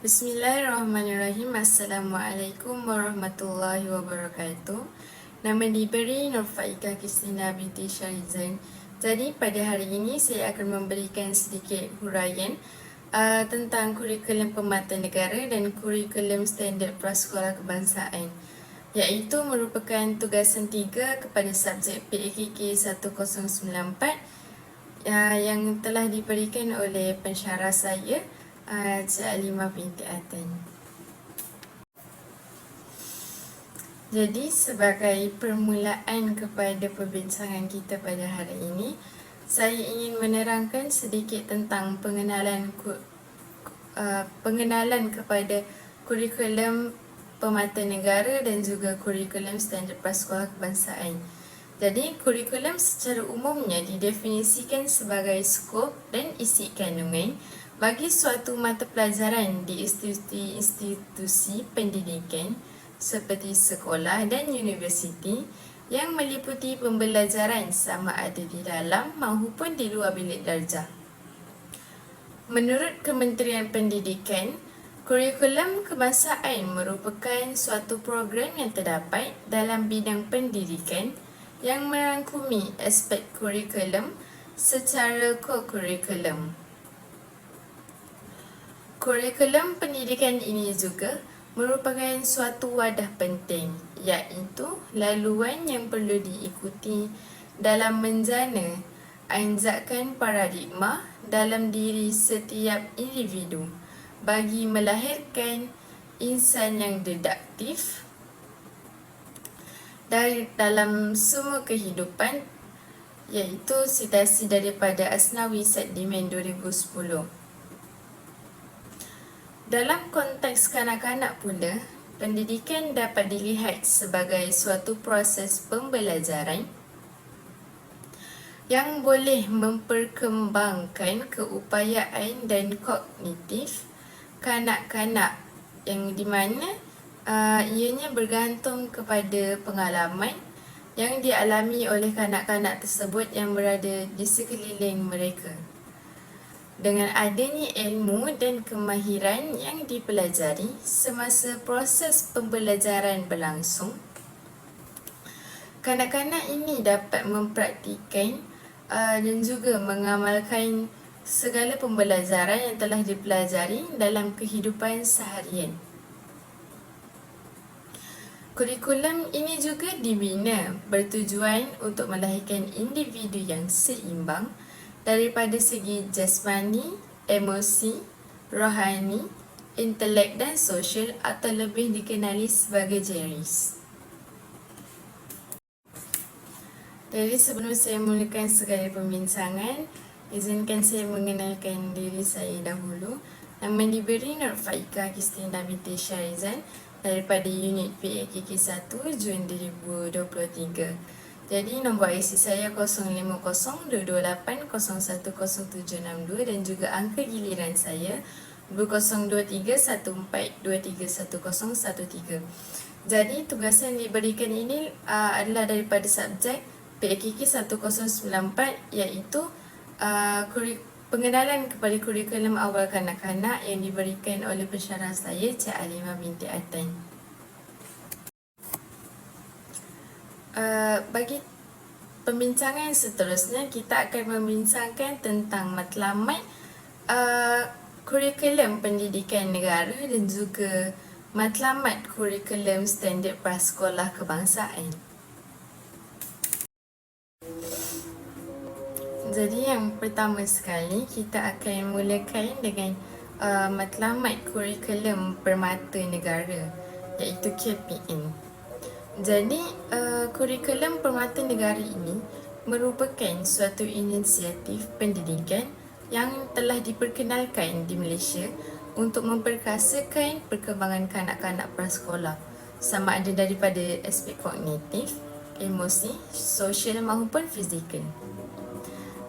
Bismillahirrahmanirrahim. Assalamualaikum warahmatullahi wabarakatuh. Nama diberi Nurfaika Kristina binti Syarizan. Jadi pada hari ini saya akan memberikan sedikit huraian tentang kurikulum pemata negara dan kurikulum standard prasekolah kebangsaan, iaitu merupakan tugasan 3 kepada subjek PAKK 1094 yang telah diberikan oleh pensyarah saya, Cik Alimah binti Atan. Jadi sebagai permulaan kepada perbincangan kita pada hari ini, saya ingin menerangkan sedikit tentang pengenalan kepada kurikulum pemata negara dan juga kurikulum standard prasekolah kebangsaan. Jadi, kurikulum secara umumnya didefinisikan sebagai skop dan isi kandungan bagi suatu mata pelajaran di institusi pendidikan seperti sekolah dan universiti yang meliputi pembelajaran sama ada di dalam maupun di luar bilik darjah. Menurut Kementerian Pendidikan, kurikulum kebangsaan merupakan suatu program yang terdapat dalam bidang pendidikan yang merangkumi aspek kurikulum secara ko-kurikulum. Kurikulum pendidikan ini juga merupakan suatu wadah penting, iaitu laluan yang perlu diikuti dalam menjana anjakan paradigma dalam diri setiap individu bagi melahirkan insan yang deduktif dari dalam semua kehidupan, iaitu citasi daripada Asnawi Saddiman 2010. Dalam konteks kanak-kanak pula, pendidikan dapat dilihat sebagai suatu proses pembelajaran yang boleh memperkembangkan keupayaan dan kognitif kanak-kanak, yang di mana ianya bergantung kepada pengalaman yang dialami oleh kanak-kanak tersebut yang berada di sekeliling mereka. Dengan adanya ilmu dan kemahiran yang dipelajari semasa proses pembelajaran berlangsung, kanak-kanak ini dapat mempraktikkan dan juga mengamalkan segala pembelajaran yang telah dipelajari dalam kehidupan seharian. Kurikulum ini juga dibina bertujuan untuk melahirkan individu yang seimbang daripada segi jasmani, emosi, rohani, intelek dan sosial, atau lebih dikenali sebagai JERIS. Jadi sebelum saya mulakan segala pembincangan, izinkan saya mengenalkan diri saya dahulu. Nama diberi Nurfaika Kristina binti Syarizan daripada unit PAKK 1 Jun 2023. Jadi nombor IC saya 050-228-010762 dan juga angka giliran saya 202314231013. Jadi tugasan diberikan ini adalah daripada subjek PAKK 1094, iaitu pengenalan kepada kurikulum awal kanak-kanak yang diberikan oleh pensyarah saya, Cik Alimah binti Atan. Bagi pembincangan seterusnya, kita akan membincangkan tentang matlamat kurikulum pendidikan negara dan juga matlamat kurikulum standard prasekolah kebangsaan. Jadi yang pertama sekali, kita akan mulakan dengan matlamat kurikulum permata negara, iaitu KPN. Jadi kurikulum permata negara ini merupakan suatu inisiatif pendidikan yang telah diperkenalkan di Malaysia untuk memperkasakan perkembangan kanak-kanak prasekolah, sama ada daripada aspek kognitif, emosi, sosial maupun fizikal.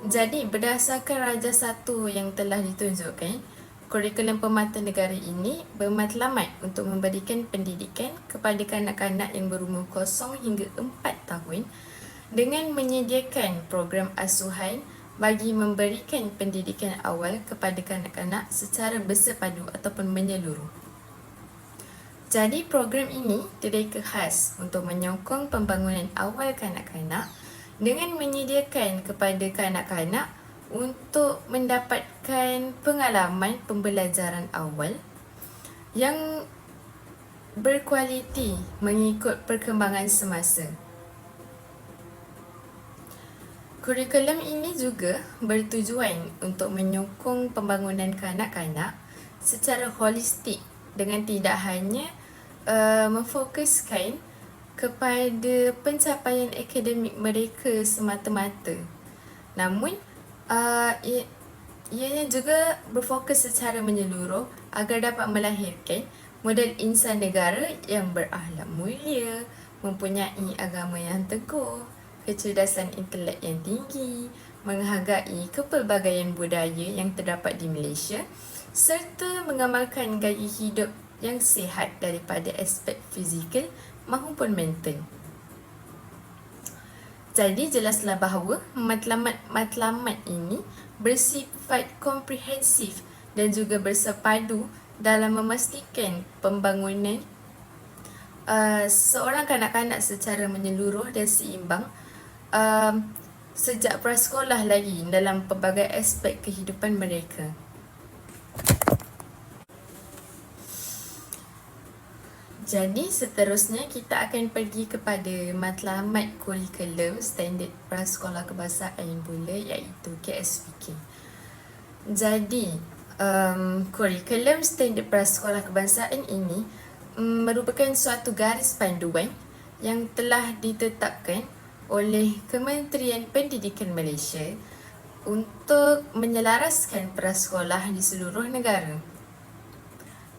Jadi berdasarkan Raja 1 yang telah ditunjukkan, kurikulum pemata negara ini bermatlamat untuk memberikan pendidikan kepada kanak-kanak yang berumur 0 hingga 4 tahun dengan menyediakan program asuhan bagi memberikan pendidikan awal kepada kanak-kanak secara bersepadu ataupun menyeluruh. Jadi program ini direka khas untuk menyokong pembangunan awal kanak-kanak dengan menyediakan kepada kanak-kanak untuk mendapatkan pengalaman pembelajaran awal yang berkualiti mengikut perkembangan semasa. Kurikulum ini juga bertujuan untuk menyokong pembangunan kanak-kanak secara holistik dengan tidak hanya memfokuskan kepada pencapaian akademik mereka semata-mata. Namun, ianya juga berfokus secara menyeluruh agar dapat melahirkan model insan negara yang berakhlak mulia, mempunyai agama yang teguh, kecerdasan intelek yang tinggi, menghargai kepelbagaian budaya yang terdapat di Malaysia serta mengamalkan gaya hidup yang sihat daripada aspek fizikal maupun mental. Jadi jelaslah bahawa matlamat ini bersifat komprehensif dan juga bersepadu dalam memastikan pembangunan seorang kanak-kanak secara menyeluruh dan seimbang sejak prasekolah lagi dalam pelbagai aspek kehidupan mereka. Jadi seterusnya kita akan pergi kepada matlamat kurikulum standard prasekolah kebangsaan pula, iaitu KSPK. Jadi kurikulum standard prasekolah kebangsaan ini merupakan suatu garis panduan yang telah ditetapkan oleh Kementerian Pendidikan Malaysia untuk menyelaraskan prasekolah di seluruh negara.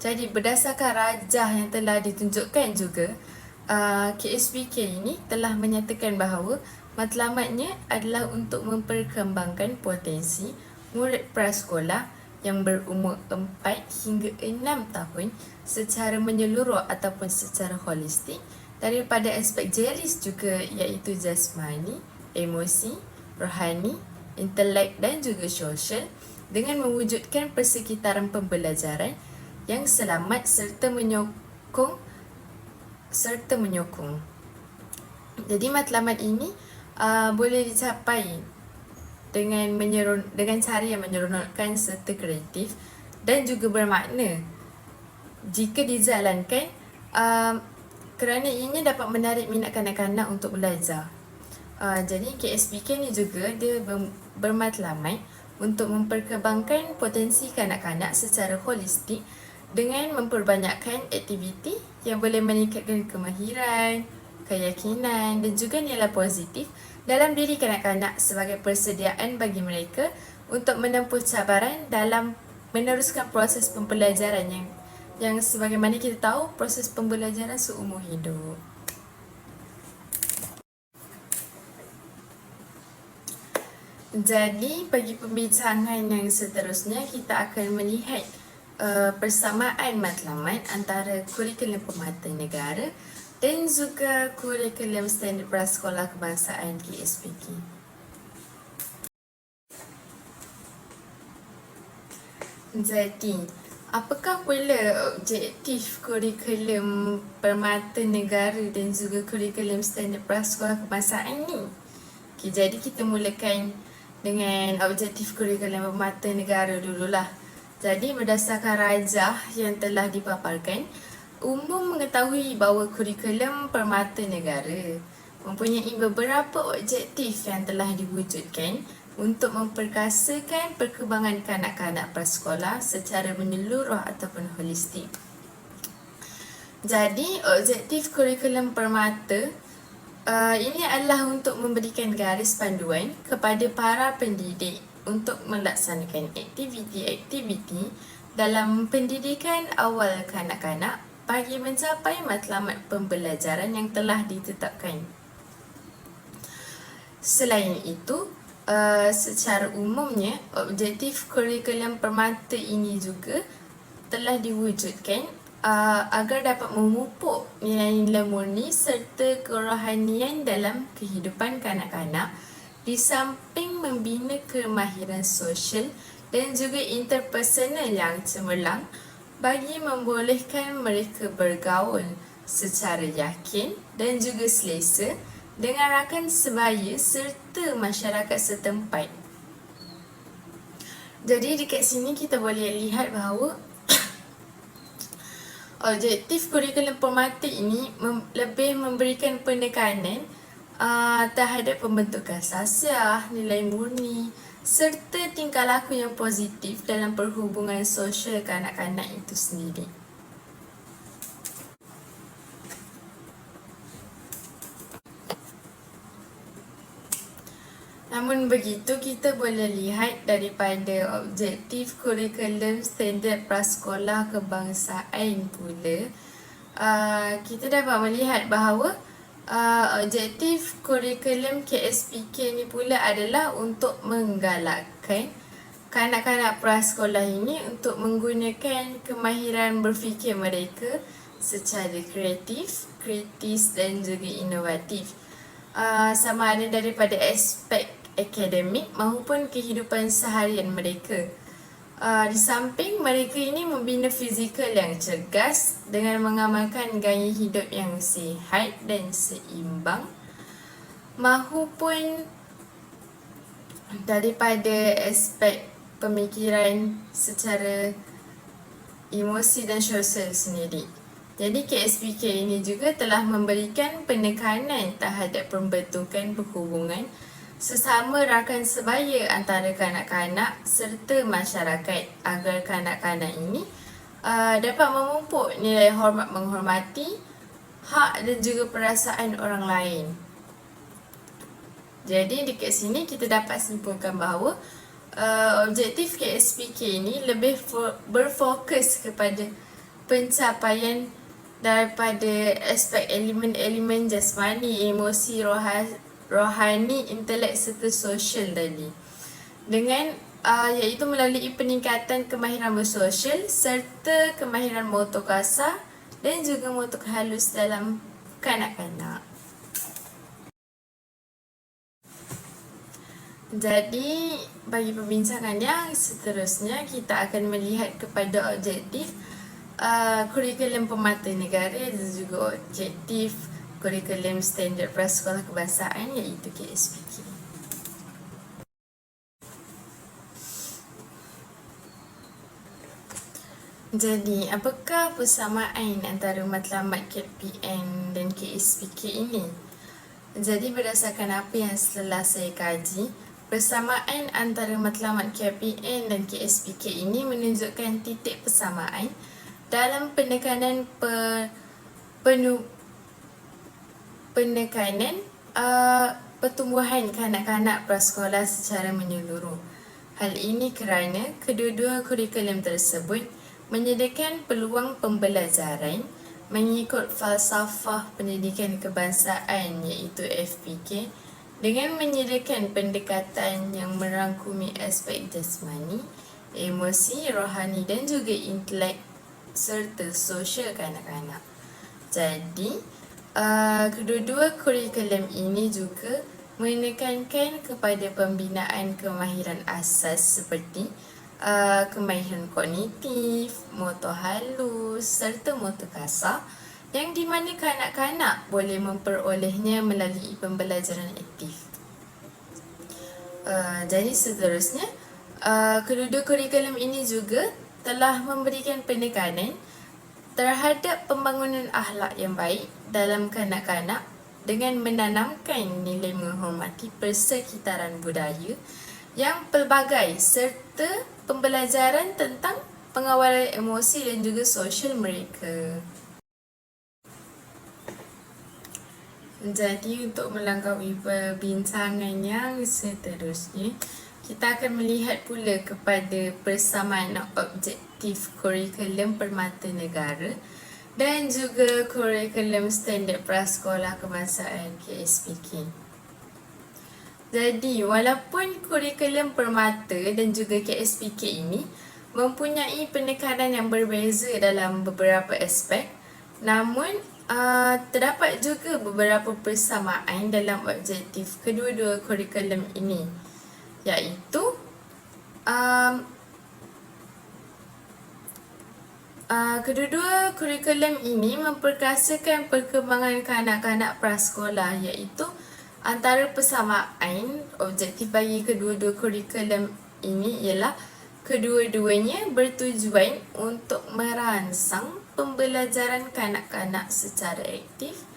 Jadi berdasarkan rajah yang telah ditunjukkan juga, KSPK ini telah menyatakan bahawa matlamatnya adalah untuk memperkembangkan potensi murid prasekolah yang berumur 4 hingga 6 tahun secara menyeluruh ataupun secara holistik daripada aspek jeris juga, iaitu jasmani, emosi, rohani, intelek dan juga sosial, dengan mewujudkan persekitaran pembelajaran yang selamat serta menyokong. Jadi matlamat ini boleh dicapai dengan cara yang menyeronokkan serta kreatif dan juga bermakna jika dijalankan, kerana ianya dapat menarik minat kanak-kanak untuk belajar. Jadi KSPK ni juga dia bermatlamat untuk memperkembangkan potensi kanak-kanak secara holistik dengan memperbanyakkan aktiviti yang boleh meningkatkan kemahiran, keyakinan dan juga nilai positif dalam diri kanak-kanak sebagai persediaan bagi mereka untuk menempuh cabaran dalam meneruskan proses pembelajaran yang sebagaimana kita tahu, proses pembelajaran seumur hidup. Jadi bagi pembincangan yang seterusnya, kita akan melihat persamaan matlamat antara kurikulum permata negara dan juga kurikulum standard prasekolah kebangsaan KSPK. Jadi, apakah pula objektif kurikulum permata negara dan juga kurikulum standard prasekolah kebangsaan ni? Okay, jadi kita mulakan dengan objektif kurikulum permata negara dululah. Jadi berdasarkan rajah yang telah dipaparkan, umum mengetahui bahawa kurikulum permata negara mempunyai beberapa objektif yang telah diwujudkan untuk memperkasakan perkembangan kanak-kanak prasekolah secara menyeluruh ataupun holistik. Jadi, objektif kurikulum permata ini adalah untuk memberikan garis panduan kepada para pendidik untuk melaksanakan aktiviti-aktiviti dalam pendidikan awal kanak-kanak bagi mencapai matlamat pembelajaran yang telah ditetapkan. Selain itu, secara umumnya, objektif kurikulum permata ini juga telah diwujudkan agar dapat memupuk nilai-nilai murni serta kerohanian dalam kehidupan kanak-kanak Di samping membina kemahiran sosial dan juga interpersonal yang cemerlang bagi membolehkan mereka bergaul secara yakin dan juga selesa dengan rakan sebaya serta masyarakat setempat. Jadi dekat sini kita boleh lihat bahawa objektif kurikulum permata ini lebih memberikan penekanan terhadap pembentukan sasiah, nilai murni serta tingkah laku yang positif dalam perhubungan sosial kanak-kanak itu sendiri. Namun begitu, kita boleh lihat daripada objektif kurikulum standard prasekolah kebangsaan pula, kita dapat melihat bahawa objektif kurikulum KSPK ni pula adalah untuk menggalakkan kanak-kanak prasekolah ini untuk menggunakan kemahiran berfikir mereka secara kreatif, kritis dan juga inovatif. Sama ada daripada aspek akademik maupun kehidupan seharian mereka. Di samping mereka ini membina fizikal yang cergas dengan mengamalkan gaya hidup yang sihat dan seimbang, maupun daripada aspek pemikiran secara emosi dan sosial sendiri. Jadi KSPK ini juga telah memberikan penekanan terhadap pembentukan perhubungan sesama rakan sebaya antara kanak-kanak serta masyarakat agar kanak-kanak ini dapat memupuk nilai hormat menghormati, hak dan juga perasaan orang lain. Jadi dekat sini kita dapat simpulkan bahawa objektif KSPK ini lebih berfokus kepada pencapaian daripada aspek elemen-elemen jasmani, emosi, rohani, intelek serta sosial tadi. Dengan iaitu melalui peningkatan kemahiran bersosial serta kemahiran motor kasar dan juga motor halus dalam kanak-kanak. Jadi bagi perbincangan yang seterusnya, kita akan melihat kepada objektif kurikulum permata negara dan juga objektif kurikulum standard prasekolah kebangsaan iaitu KSPK. Jadi, apakah persamaan antara matlamat KPN dan KSPK ini? Jadi, berdasarkan apa yang setelah saya kaji, persamaan antara matlamat KPN dan KSPK ini menunjukkan titik persamaan dalam penekanan pertumbuhan kanak-kanak prasekolah secara menyeluruh. Hal ini kerana kedua-dua kurikulum tersebut menyediakan peluang pembelajaran mengikut falsafah pendidikan kebangsaan iaitu FPK dengan menyediakan pendekatan yang merangkumi aspek jasmani, emosi, rohani dan juga intelek serta sosial kanak-kanak. Jadi, kedua-dua kurikulum ini juga menekankan kepada pembinaan kemahiran asas seperti kemahiran kognitif, motor halus serta motor kasar yang di mana kanak-kanak boleh memperolehnya melalui pembelajaran aktif. Jadi seterusnya, kedua-dua kurikulum ini juga telah memberikan penekanan terhadap pembangunan akhlak yang baik dalam kanak-kanak dengan menanamkan nilai menghormati persekitaran budaya yang pelbagai serta pembelajaran tentang pengawalan emosi dan juga sosial mereka. Jadi untuk melengkapi perbincangan yang seterusnya, kita akan melihat pula kepada persamaan objektif kurikulum permata negara dan juga kurikulum standard prasekolah kebangsaan KSPK. Jadi, walaupun kurikulum permata dan juga KSPK ini mempunyai penekanan yang berbeza dalam beberapa aspek, namun Terdapat juga beberapa persamaan dalam objektif kedua-dua kurikulum ini, iaitu kedua-dua kurikulum ini memperkasakan perkembangan kanak-kanak prasekolah, iaitu antara persamaan objektif bagi kedua-dua kurikulum ini ialah kedua-duanya bertujuan untuk merangsang pembelajaran kanak-kanak secara aktif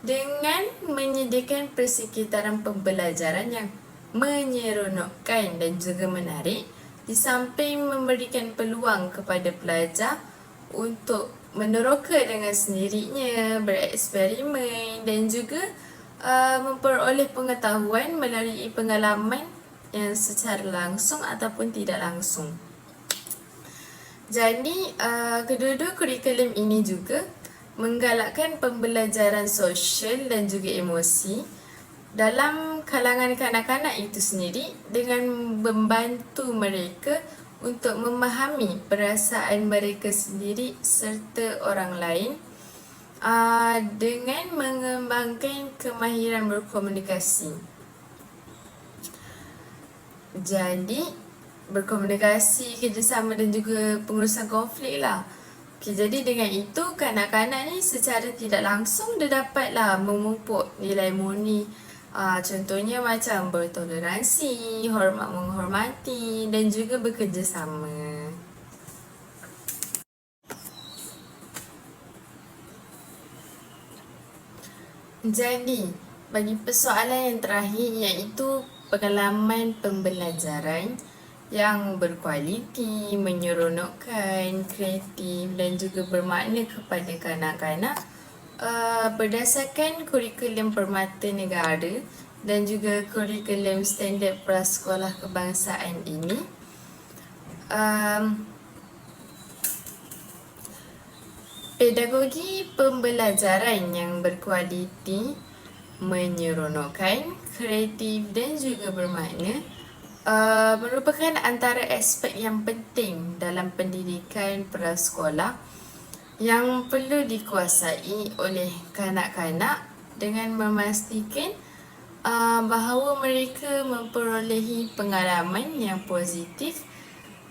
dengan menyediakan persekitaran pembelajaran yang menyeronokkan dan juga menarik, di samping memberikan peluang kepada pelajar untuk meneroka dengan sendirinya, bereksperimen dan juga memperoleh pengetahuan melalui pengalaman yang secara langsung ataupun tidak langsung. Jadi, kedua-dua kurikulum ini juga menggalakkan pembelajaran sosial dan juga emosi dalam kalangan kanak-kanak itu sendiri dengan membantu mereka untuk memahami perasaan mereka sendiri serta orang lain dengan mengembangkan kemahiran berkomunikasi. Jadi, berkomunikasi, kerjasama dan juga pengurusan konflik lah. Jadi dengan itu kanak-kanak ni secara tidak langsung dia dapatlah memupuk nilai murni. Contohnya macam bertoleransi, hormat menghormati dan juga bekerjasama. Jadi, bagi persoalan yang terakhir iaitu pengalaman pembelajaran yang berkualiti, menyeronokkan, kreatif dan juga bermakna kepada kanak-kanak berdasarkan kurikulum Permata Negara dan juga kurikulum Standard Prasekolah Kebangsaan ini. Pedagogi pembelajaran yang berkualiti, menyeronokkan, kreatif dan juga bermakna merupakan antara aspek yang penting dalam pendidikan prasekolah yang perlu dikuasai oleh kanak-kanak dengan memastikan bahawa mereka memperolehi pengalaman yang positif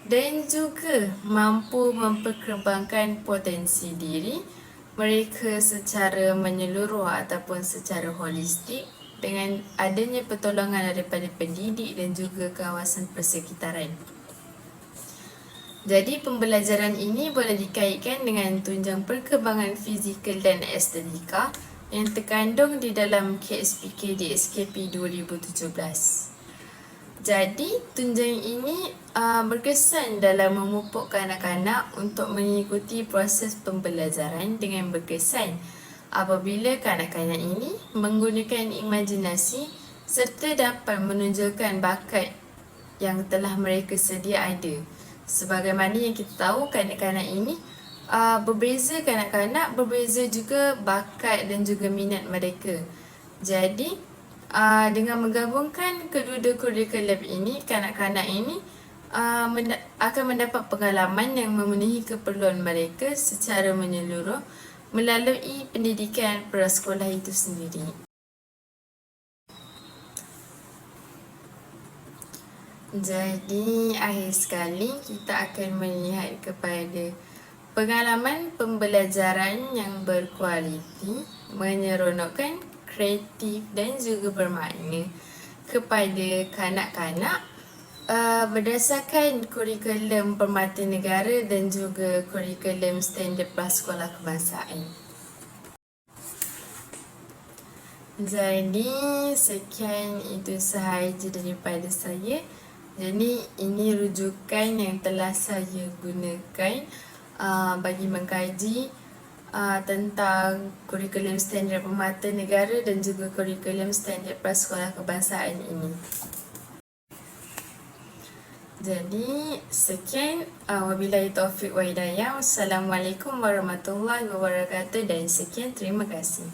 dan juga mampu memperkembangkan potensi diri mereka secara menyeluruh ataupun secara holistik dengan adanya pertolongan daripada pendidik dan juga kawasan persekitaran. Jadi pembelajaran ini boleh dikaitkan dengan tunjang perkembangan fizikal dan estetika yang terkandung di dalam KSPK DSKP 2017. Jadi tunjang ini berkesan dalam memupuk kanak-kanak untuk mengikuti proses pembelajaran dengan berkesan apabila kanak-kanak ini menggunakan imajinasi serta dapat menunjukkan bakat yang telah mereka sedia ada. Sebagaimana yang kita tahu, kanak-kanak ini berbeza, kanak-kanak berbeza juga bakat dan juga minat mereka. Jadi dengan menggabungkan kedua-dua kurikulum ini, kanak-kanak ini akan mendapat pengalaman yang memenuhi keperluan mereka secara menyeluruh melalui pendidikan prasekolah itu sendiri. Jadi akhir sekali kita akan melihat kepada pengalaman pembelajaran yang berkualiti, menyeronokkan, kreatif dan juga bermakna kepada kanak-kanak berdasarkan kurikulum Permata Negara dan juga kurikulum Standard Prasekolah Kebangsaan. Jadi sekian itu sahaja daripada saya. Jadi ini rujukan yang telah saya gunakan bagi mengkaji tentang kurikulum Standard Permata Negara dan juga kurikulum Standard Prasekolah Kebangsaan ini. Jadi sekian, wabillahi taufiq wa hidayah. Wassalamualaikum warahmatullahi wabarakatuh dan sekian, terima kasih.